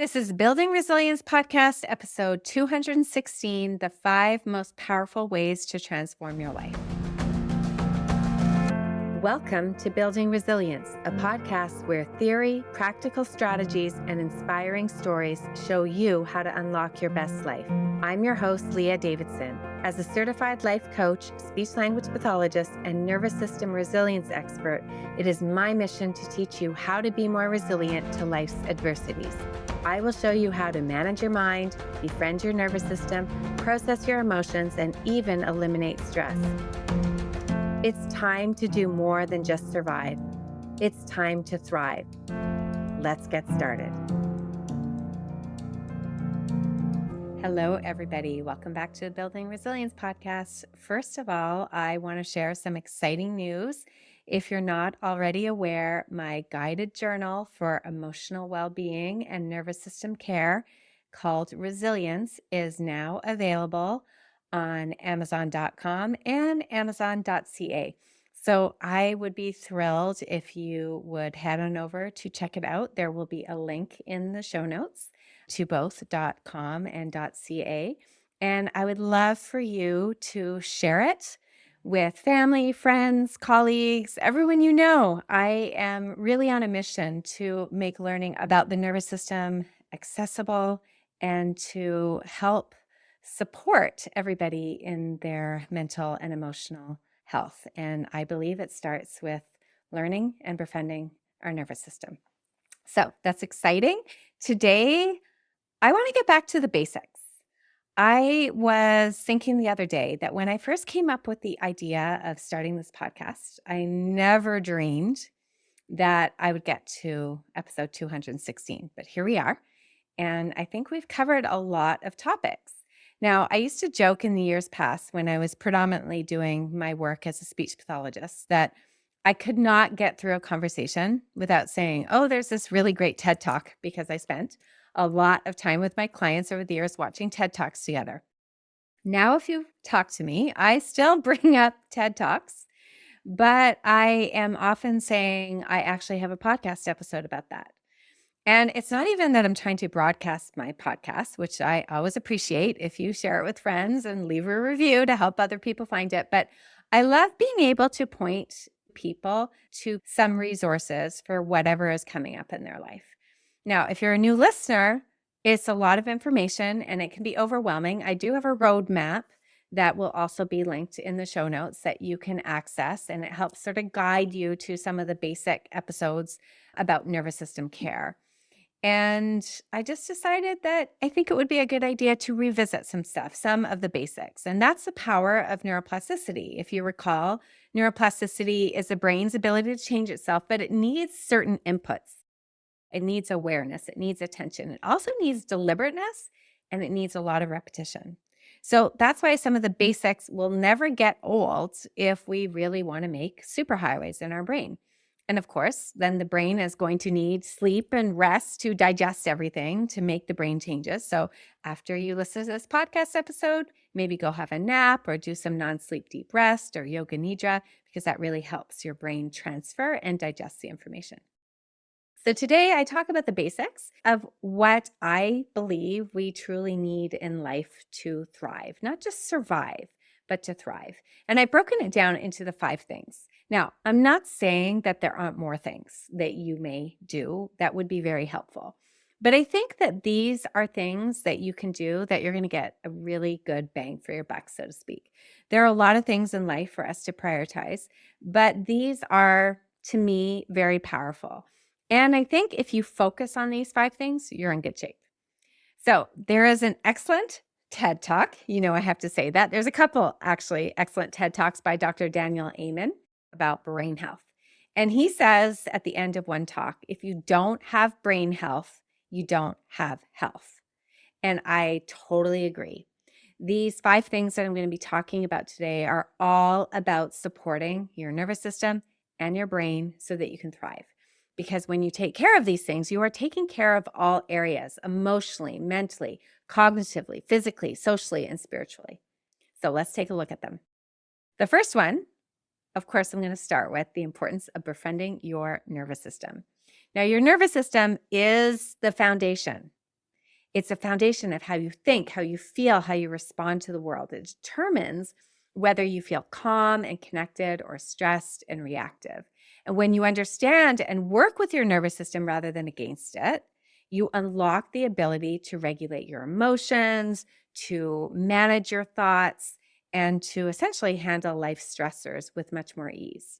This is Building Resilience Podcast, episode 216, The 5 Most Powerful Ways to Transform Your Life. Welcome to Building Resilience, a podcast where theory, practical strategies, and inspiring stories show you how to unlock your best life. I'm your host, Leah Davidson. As a certified life coach, speech-language pathologist, and nervous system resilience expert, it is my mission to teach you how to be more resilient to life's adversities. I will show you how to manage your mind, befriend your nervous system, process your emotions, and even eliminate stress. It's time to do more than just survive. It's time to thrive. Let's get started. Hello, everybody. Welcome back to the Building Resilience Podcast. First of all, I want to share some exciting news. If you're not already aware, my guided journal for emotional well-being and nervous system care called Resilience is now available on Amazon.com and Amazon.ca. So I would be thrilled if you would head on over to check it out. There will be a link in the show notes to both .com and .ca. And I would love for you to share it with family, friends, colleagues, everyone you know. I am really on a mission to make learning about the nervous system accessible and to help support everybody in their mental and emotional health. And I believe it starts with learning and befriending our nervous system. So that's exciting. Today, I want to get back to the basics. I was thinking the other day that when I first came up with the idea of starting this podcast, I never dreamed that I would get to episode 216, but here we are. And I think we've covered a lot of topics. Now, I used to joke in the years past when I was predominantly doing my work as a speech pathologist that I could not get through a conversation without saying, oh, there's this really great TED Talk, because I spent a lot of time with my clients over the years watching TED Talks together. Now, if you talk to me, I still bring up TED Talks, but I am often saying I actually have a podcast episode about that. And it's not even that I'm trying to broadcast my podcast, which I always appreciate if you share it with friends and leave a review to help other people find it. But I love being able to point people to some resources for whatever is coming up in their life. Now, if you're a new listener, it's a lot of information and it can be overwhelming. I do have a roadmap that will also be linked in the show notes that you can access, and it helps sort of guide you to some of the basic episodes about nervous system care. And I just decided that I think it would be a good idea to revisit some stuff, some of the basics. And that's the power of neuroplasticity. If you recall, neuroplasticity is the brain's ability to change itself, but it needs certain inputs. It needs awareness. It needs attention. It also needs deliberateness, and it needs a lot of repetition. So that's why some of the basics will never get old if we really want to make superhighways in our brain. And of course, then the brain is going to need sleep and rest to digest everything to make the brain changes. So after you listen to this podcast episode, maybe go have a nap or do some non-sleep deep rest or yoga nidra, because that really helps your brain transfer and digest the information. So today I talk about the basics of what I believe we truly need in life to thrive, not just survive, but to thrive. And I've broken it down into the 5 things. Now, I'm not saying that there aren't more things that you may do that would be very helpful, but I think that these are things that you can do that you're going to get a really good bang for your buck, so to speak. There are a lot of things in life for us to prioritize, but these are, to me, very powerful. And I think if you focus on these 5 things, you're in good shape. So there is an excellent TED Talk. You know, I have to say that. There's a couple actually excellent TED Talks by Dr. Daniel Amen about brain health. And he says at the end of one talk, if you don't have brain health, you don't have health. And I totally agree. These 5 things that I'm going to be talking about today are all about supporting your nervous system and your brain so that you can thrive. Because when you take care of these things, you are taking care of all areas, emotionally, mentally, cognitively, physically, socially, and spiritually. So let's take a look at them. The first one, of course, I'm going to start with the importance of befriending your nervous system. Now, your nervous system is the foundation It's a foundation of how you think, how you feel, how you respond to the world. It determines whether you feel calm and connected or stressed and reactive. And when you understand and work with your nervous system rather than against it, you unlock the ability to regulate your emotions, to manage your thoughts, and to essentially handle life stressors with much more ease.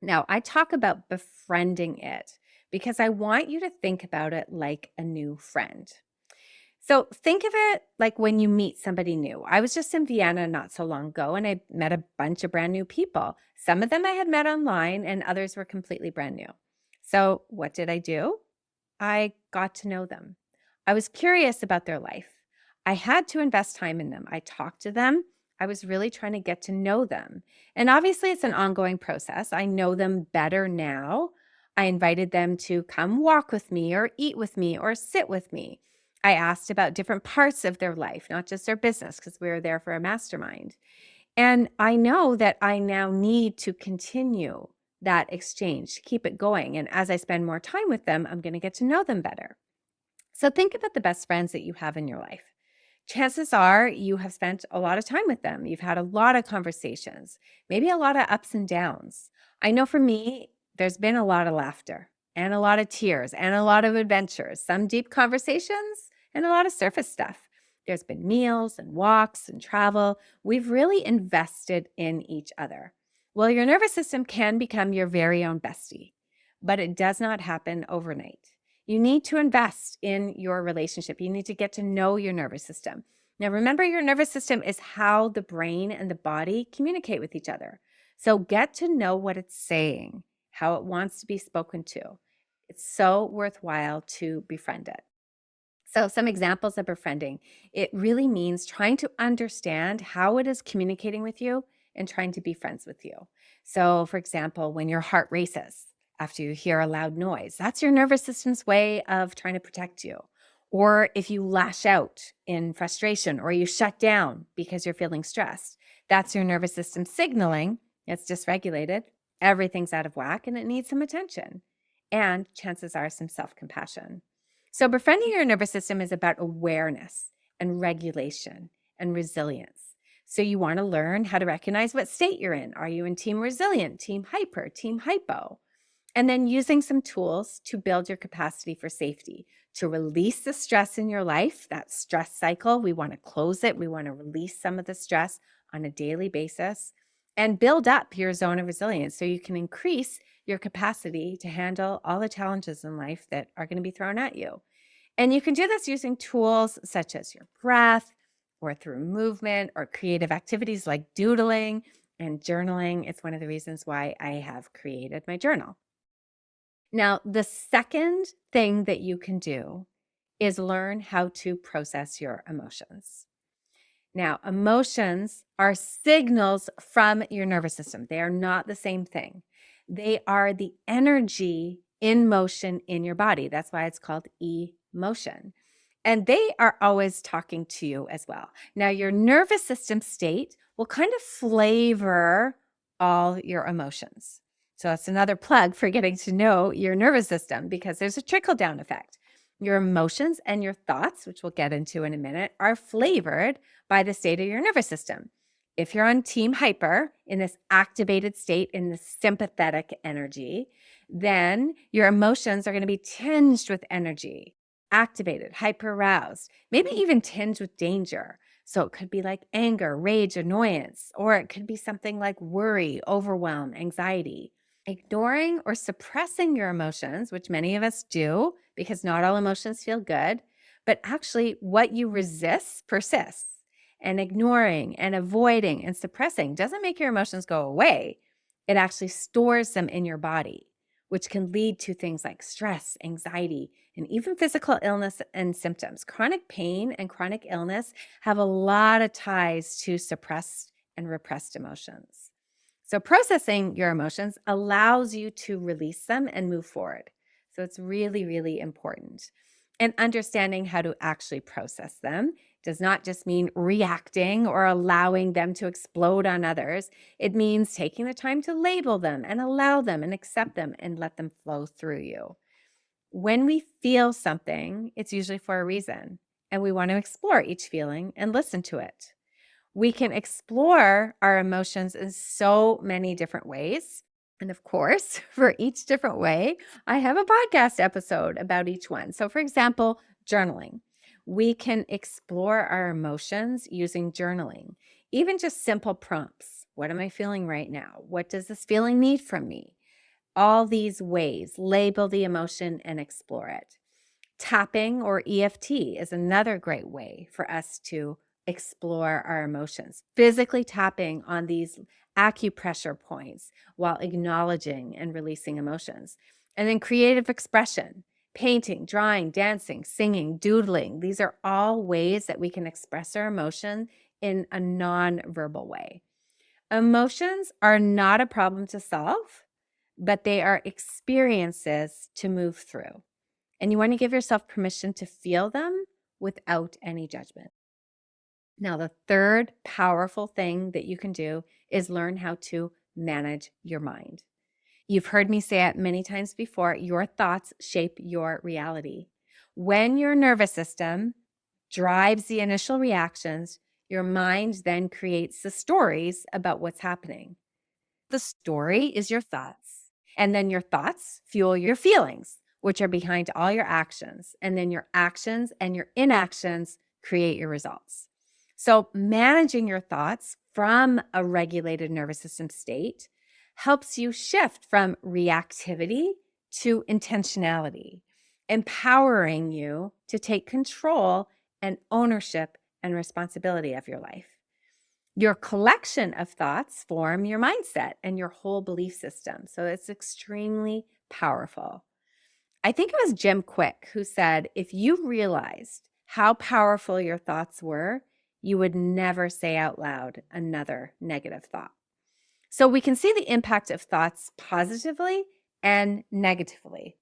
Now, I talk about befriending it because I want you to think about it like a new friend. So think of it like when you meet somebody new. I was just in Vienna not so long ago and I met a bunch of brand new people. Some of them I had met online and others were completely brand new. So what did I do? I got to know them. I was curious about their life. I had to invest time in them. I talked to them. I was really trying to get to know them. And obviously, it's an ongoing process. I know them better now. I invited them to come walk with me or eat with me or sit with me. I asked about different parts of their life, not just their business, because we were there for a mastermind. And I know that I now need to continue that exchange, keep it going. And as I spend more time with them, I'm going to get to know them better. So think about the best friends that you have in your life. Chances are you have spent a lot of time with them. You've had a lot of conversations, maybe a lot of ups and downs. I know for me, there's been a lot of laughter and a lot of tears and a lot of adventures, some deep conversations and a lot of surface stuff. There's been meals and walks and travel. We've really invested in each other. Well, your nervous system can become your very own bestie, but it does not happen overnight. You need to invest in your relationship. You need to get to know your nervous system. Now, remember, your nervous system is how the brain and the body communicate with each other. So get to know what it's saying, how it wants to be spoken to. It's so worthwhile to befriend it. So, some examples of befriending, it really means trying to understand how it is communicating with you and trying to be friends with you. So, for example, when your heart races after you hear a loud noise, that's your nervous system's way of trying to protect you. Or if you lash out in frustration or you shut down because you're feeling stressed, that's your nervous system signaling it's dysregulated, everything's out of whack, and it needs some attention. And chances are some self compassion. So, befriending your nervous system is about awareness and regulation and resilience. So, you want to learn how to recognize what state you're in. Are you in team resilient, team hyper, team hypo? And then using some tools to build your capacity for safety, to release the stress in your life, that stress cycle. We want to close it. We want to release some of the stress on a daily basis and build up your zone of resilience so you can increase your capacity to handle all the challenges in life that are going to be thrown at you. And you can do this using tools such as your breath or through movement or creative activities like doodling and journaling. It's one of the reasons why I have created my journal. Now, the second thing that you can do is learn how to process your emotions. Now, emotions are signals from your nervous system. They are not the same thing. They are the energy in motion in your body. That's why it's called emotion. And they are always talking to you as well. Now, your nervous system state will kind of flavor all your emotions. So that's another plug for getting to know your nervous system because there's a trickle down effect. Your emotions and your thoughts, which we'll get into in a minute, are flavored by the state of your nervous system. If you're on team hyper in this activated state, in this sympathetic energy, then your emotions are going to be tinged with energy, activated, hyper aroused, maybe even tinged with danger. So it could be like anger, rage, annoyance, or it could be something like worry, overwhelm, anxiety. Ignoring or suppressing your emotions, which many of us do because not all emotions feel good, but actually what you resist persists. And ignoring and avoiding and suppressing doesn't make your emotions go away. It actually stores them in your body, which can lead to things like stress, anxiety, and even physical illness and symptoms. Chronic pain and chronic illness have a lot of ties to suppressed and repressed emotions. So processing your emotions allows you to release them and move forward. So it's really, really important. And understanding how to actually process them does not just mean reacting or allowing them to explode on others. It means taking the time to label them and allow them and accept them and let them flow through you. When we feel something, it's usually for a reason. and we want to explore each feeling and listen to it. We can explore our emotions in so many different ways. And of course, for each different way, I have a podcast episode about each one. So, for example, journaling. We can explore our emotions using journaling, even just simple prompts. What am I feeling right now? What does this feeling need from me? All these ways, label the emotion and explore it. Tapping or EFT is another great way for us to explore our emotions. Physically tapping on these acupressure points while acknowledging and releasing emotions. And then creative expression, painting, drawing, dancing, singing, doodling. These are all ways that we can express our emotion in a non-verbal way. Emotions are not a problem to solve, but they are experiences to move through. And you want to give yourself permission to feel them without any judgment. Now, the third powerful thing that you can do is learn how to manage your mind. You've heard me say it many times before, your thoughts shape your reality. When your nervous system drives the initial reactions, your mind then creates the stories about what's happening. The story is your thoughts. And then your thoughts fuel your feelings, which are behind all your actions. And then your actions and your inactions create your results. So, managing your thoughts from a regulated nervous system state helps you shift from reactivity to intentionality, empowering you to take control and ownership and responsibility of your life. Your collection of thoughts form your mindset and your whole belief system. So it's extremely powerful. I think it was Jim Quick who said, if you realized how powerful your thoughts were, you would never say out loud another negative thought. So we can see the impact of thoughts positively and negatively.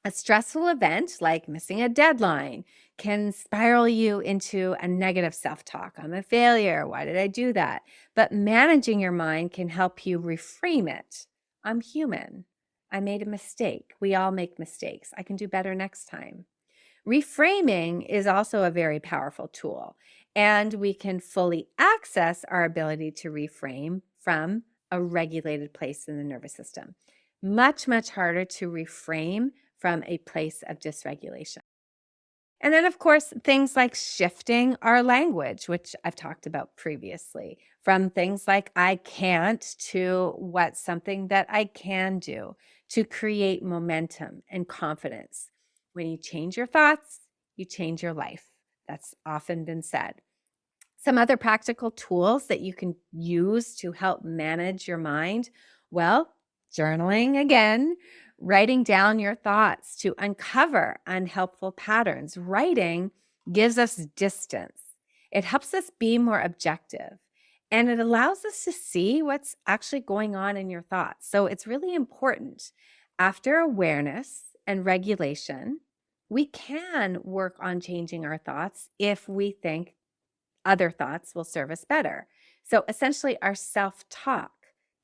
A stressful event like missing a deadline can spiral you into a negative self-talk. I'm a failure. Why did I do that? But managing your mind can help you reframe it. I'm human. I made a mistake. We all make mistakes. I can do better next time. Reframing is also a very powerful tool, and we can fully access our ability to reframe from a regulated place in the nervous system. Much, much harder to reframe from a place of dysregulation. And then, of course, things like shifting our language, which I've talked about previously, from things like I can't to what's something that I can do to create momentum and confidence. When you change your thoughts, you change your life. That's often been said. Some other practical tools that you can use to help manage your mind. Well, journaling again, writing down your thoughts to uncover unhelpful patterns. Writing gives us distance. It helps us be more objective and it allows us to see what's actually going on in your thoughts. So it's really important. After awareness and regulation, we can work on changing our thoughts if we think other thoughts will serve us better. So essentially, our self talk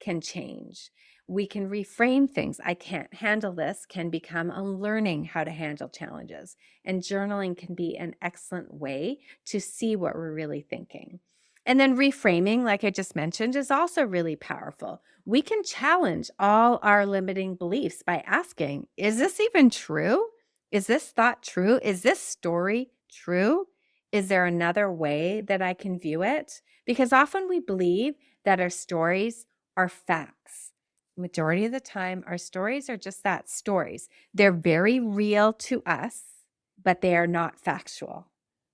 can change. We can reframe things. I can't handle this can become learning how to handle challenges. And journaling can be an excellent way to see what we're really thinking. And then reframing, like I just mentioned, is also really powerful. We can challenge all our limiting beliefs by asking, is this even true? Is this thought true? Is this story true? Is there another way that I can view it? Because often we believe that our stories are facts. Majority of the time, our stories are just that, stories. They're very real to us, but they are not factual,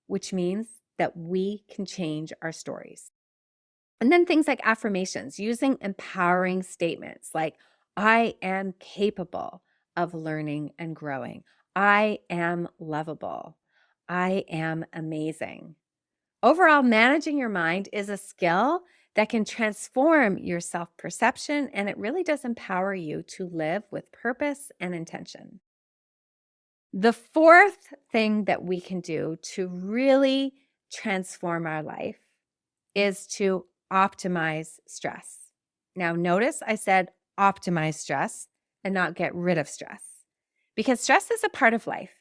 which means that we can change our stories. And then things like affirmations, using empowering statements like, I am capable of learning and growing. I am lovable. I am amazing. Overall, managing your mind is a skill that can transform your self-perception, and it really does empower you to live with purpose and intention. The fourth thing that we can do to really transform our life is to optimize stress. Now, notice I said optimize stress and not get rid of stress because stress is a part of life.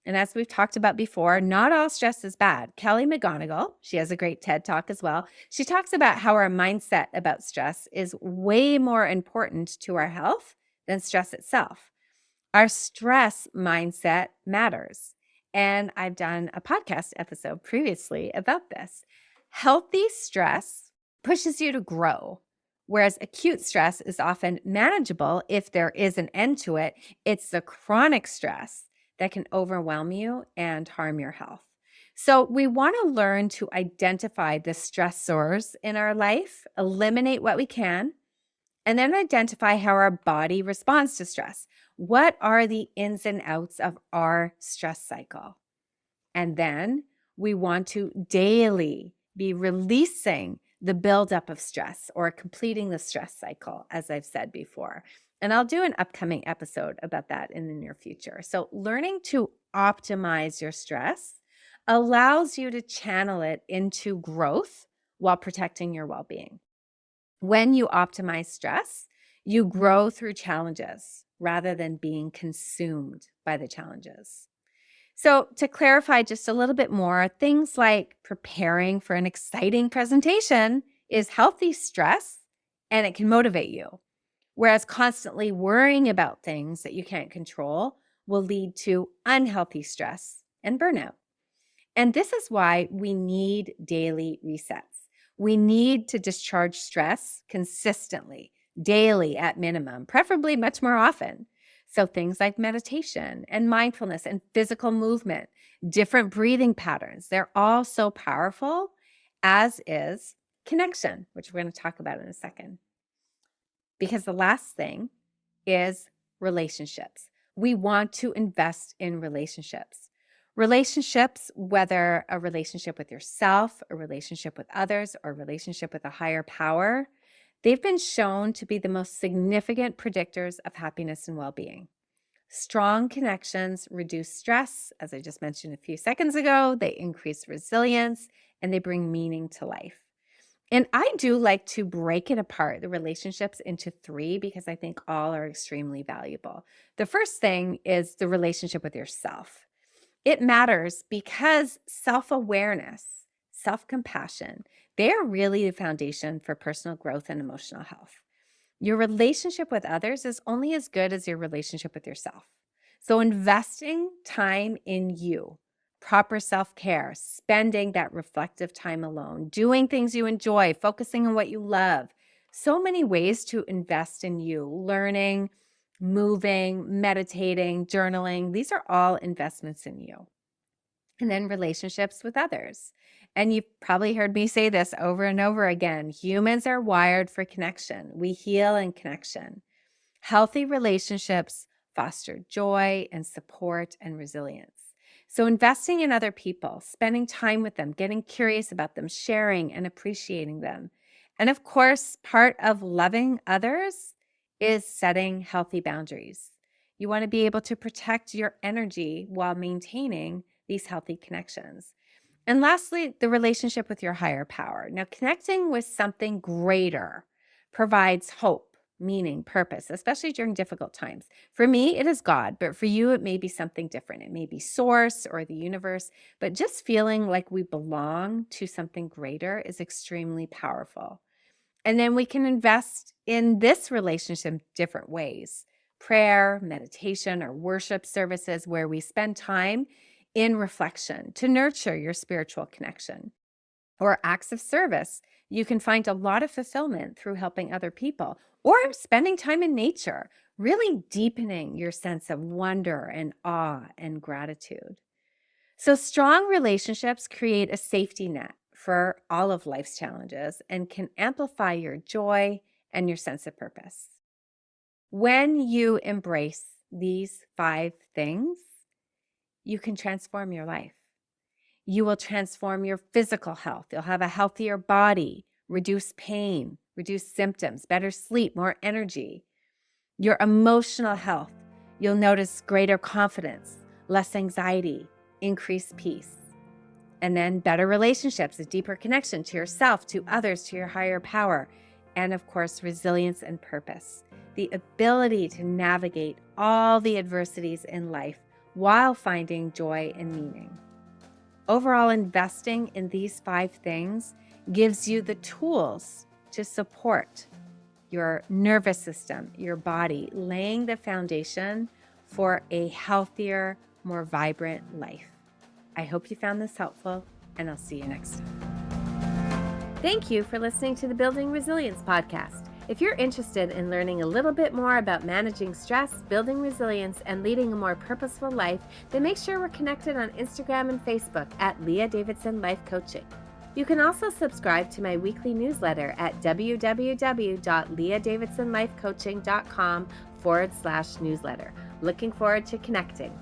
And as we've talked about before, not all stress is bad. Kelly McGonigal, she has a great TED Talk as well. She talks about how our mindset about stress is way more important to our health than stress itself. Our stress mindset matters. And I've done a podcast episode previously about this. Healthy stress pushes you to grow, whereas acute stress is often manageable if there is an end to it. It's the chronic stress that can overwhelm you and harm your health. So, we want to learn to identify the stressors in our life, eliminate what we can, and then identify how our body responds to stress. What are the ins and outs of our stress cycle? And then we want to daily be releasing the buildup of stress or completing the stress cycle, as I've said before. And I'll do an upcoming episode about that in the near future. So, learning to optimize your stress allows you to channel it into growth while protecting your well being. When you optimize stress, you grow through challenges rather than being consumed by the challenges. So, to clarify just a little bit more, things like preparing for an exciting presentation is healthy stress and it can motivate you. Whereas constantly worrying about things that you can't control will lead to unhealthy stress and burnout. And this is why we need daily resets. We need to discharge stress consistently, daily at minimum, preferably much more often. So things like meditation and mindfulness and physical movement, different breathing patterns, they're all so powerful, as is connection, which we're going to talk about in a second. Because the last thing is relationships. We want to invest in relationships. Relationships, whether a relationship with yourself, a relationship with others, or a relationship with a higher power, they've been shown to be the most significant predictors of happiness and well-being. Strong connections reduce stress, as I just mentioned a few seconds ago. They increase resilience, and they bring meaning to life. And I do like to break it apart, the relationships, into three, because I think all are extremely valuable. The first thing is the relationship with yourself. It matters because self-awareness, self-compassion, they are really the foundation for personal growth and emotional health. Your relationship with others is only as good as your relationship with yourself. So investing time in you, proper self-care, spending that reflective time alone, doing things you enjoy, focusing on what you love. So many ways to invest in you, learning, moving, meditating, journaling. These are all investments in you. And then relationships with others. And you've probably heard me say this over and over again. Humans are wired for connection. We heal in connection. Healthy relationships foster joy and support and resilience. So, investing in other people, spending time with them, getting curious about them, sharing and appreciating them. And of course, part of loving others is setting healthy boundaries. You want to be able to protect your energy while maintaining these healthy connections. And lastly, the relationship with your higher power. Now, connecting with something greater provides hope, meaning, purpose, especially during difficult times. For me, it is God, but for you, it may be something different. It may be source or the universe, but just feeling like we belong to something greater is extremely powerful. And then we can invest in this relationship different ways. Prayer, meditation, or worship services where we spend time in reflection to nurture your spiritual connection. Or acts of service. You can find a lot of fulfillment through helping other people or spending time in nature, really deepening your sense of wonder and awe and gratitude. So, strong relationships create a safety net for all of life's challenges and can amplify your joy and your sense of purpose. When you embrace these 5 things, you can transform your life. You will transform your physical health. You'll have a healthier body, reduce pain, reduce symptoms, better sleep, more energy. Your emotional health, you'll notice greater confidence, less anxiety, increased peace. And then better relationships, a deeper connection to yourself, to others, to your higher power. And of course, resilience and purpose. The ability to navigate all the adversities in life while finding joy and meaning. Overall, investing in these 5 things gives you the tools to support your nervous system, your body, laying the foundation for a healthier, more vibrant life. I hope you found this helpful, and I'll see you next time. Thank you for listening to the Building Resilience podcast. If you're interested in learning a little bit more about managing stress, building resilience, and leading a more purposeful life, then make sure we're connected on Instagram and Facebook at Leah Davidson Life Coaching. You can also subscribe to my weekly newsletter at www.leahdavidsonlifecoaching.com/newsletter. Looking forward to connecting.